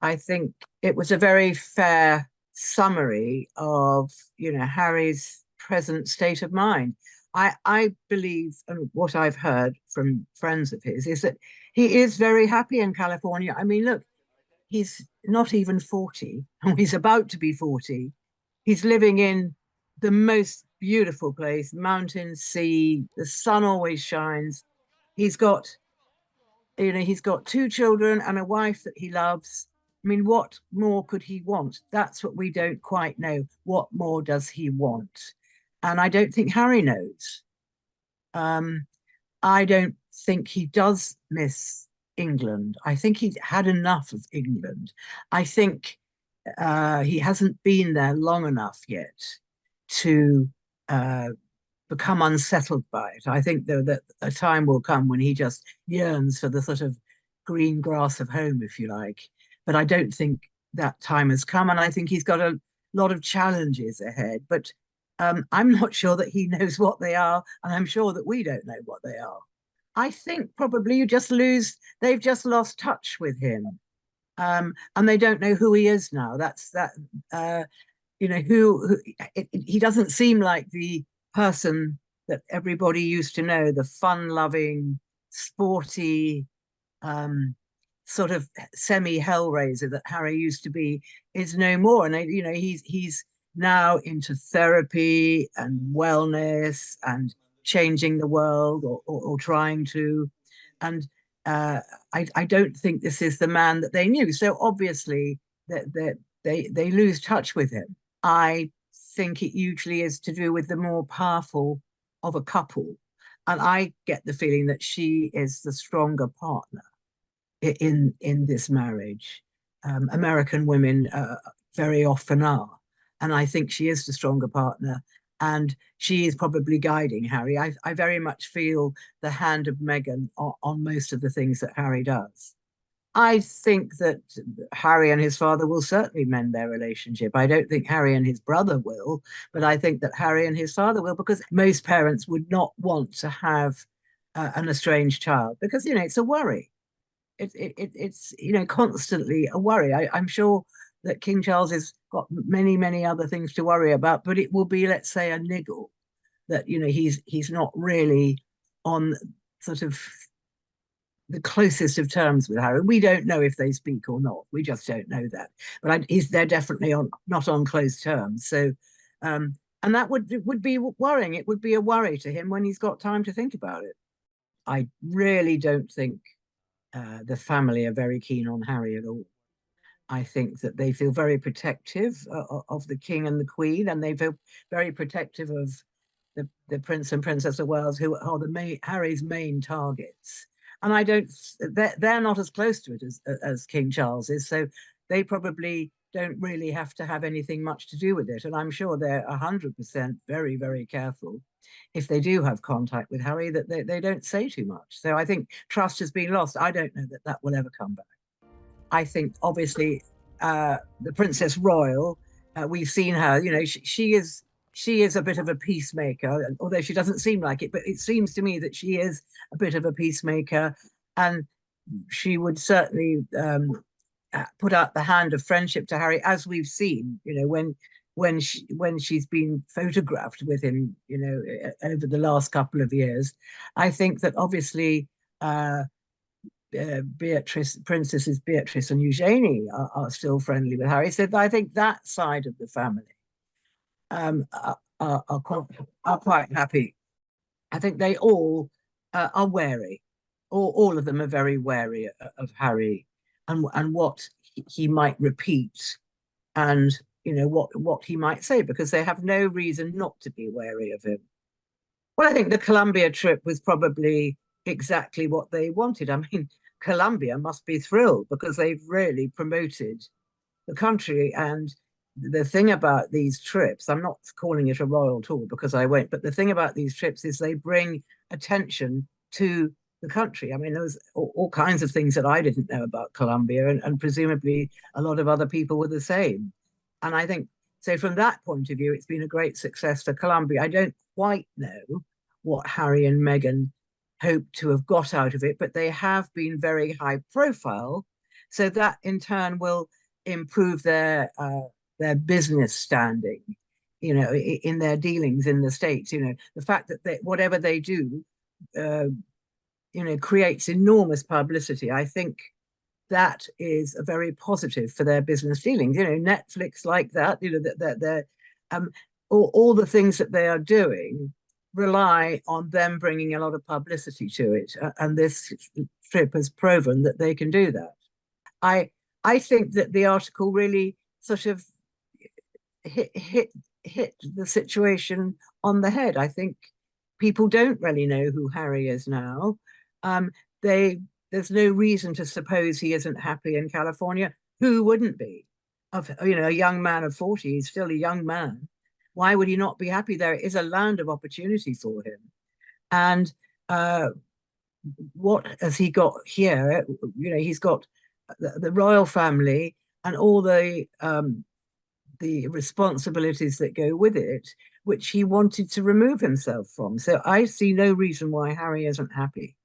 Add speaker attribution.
Speaker 1: I think it was a very fair summary of, Harry's present state of mind. I believe, and what I've heard from friends of his, is that he is very happy in California. I mean, look, he's not even 40, and he's about to be 40. He's living in the most beautiful place, mountain, sea, the sun always shines. He's got he's got two children and a wife that he loves. I mean, what more could he want? That's what we don't quite know. What more does he want? And I don't think Harry knows. Um, I don't think he does miss England. I think he's had enough of England. I think he hasn't been there long enough yet to uh, become unsettled by it. I think, though, that a time will come when he just yearns for the sort of green grass of home, if you like. But I don't think that time has come. And I think he's got a lot of challenges ahead. But I'm not sure that he knows what they are. And I'm sure that we don't know what they are. I think probably they've just lost touch with him. And they don't know who he is now. That's that. He doesn't seem like the person that everybody used to know, the fun-loving, sporty, um, sort of semi-hellraiser that Harry used to be, is no more. And he's now into therapy and wellness and changing the world, or trying to. And I don't think this is the man that they knew. So obviously that they lose touch with him. I think it usually is to do with the more powerful of a couple. And I get the feeling that she is the stronger partner in this marriage. American women very often are. And I think she is the stronger partner. And she is probably guiding Harry. I very much feel the hand of Meghan on most of the things that Harry does. I think that Harry and his father will certainly mend their relationship. I don't think Harry and his brother will, but I think that Harry and his father will, because most parents would not want to have an estranged child, because it's a worry. It's constantly a worry. I'm sure that King Charles has got many other things to worry about, but it will be, let's say, a niggle that he's not really on sort of the closest of terms with Harry. We don't know if they speak or not. We just don't know that. But they're definitely not on close terms. So, and that would be worrying. It would be a worry to him when he's got time to think about it. I really don't think the family are very keen on Harry at all. I think that they feel very protective of the king and the queen, and they feel very protective of the Prince and Princess of Wales, who are Harry's main targets. And I don't, they're not as close to it as King Charles is. So they probably don't really have to have anything much to do with it. And I'm sure they're 100% very careful, if they do have contact with Harry, that they don't say too much. So I think trust has been lost. I don't know that that will ever come back. I think, obviously, the Princess Royal, we've seen her, she is a bit of a peacemaker, although she doesn't seem like it, but it seems to me that she is a bit of a peacemaker, and she would certainly put out the hand of friendship to Harry, as we've seen, when she's been photographed with him, over the last couple of years. I think that, obviously, Princesses Beatrice and Eugenie are still friendly with Harry. So I think that side of the family are quite happy. I think they all are wary. All of them are very wary of Harry, and what he might repeat, and what he might say, because they have no reason not to be wary of him. Well, I think the Colombia trip was probably exactly what they wanted. I mean, Colombia must be thrilled, because they've really promoted the country. And the thing about these trips, I'm not calling it a royal tour because I won't, but the thing about these trips is they bring attention to the country. I mean, there's all kinds of things that I didn't know about Colombia, and presumably a lot of other people were the same. And I think, so from that point of view, it's been a great success for Colombia. I don't quite know what Harry and Meghan hope to have got out of it, but they have been very high profile. So that in turn will improve their business standing, in their dealings in the States. The fact that whatever they do, uh, creates enormous publicity. I think that is a very positive for their business dealings. Netflix like that, that they're um, all the things that they are doing rely on them bringing a lot of publicity to it, and this trip has proven that they can do that. I I think that the article really sort of hit the situation on the head. I think people don't really know who Harry is now. Um, they There's no reason to suppose he isn't happy in California. Who wouldn't be? A young man of 40, he's still a young man. Why would he not be happy there? It is a land of opportunity for him. And uh, what has he got here? He's got the royal family and all the responsibilities that go with it, which he wanted to remove himself from. So I see no reason why Harry isn't happy.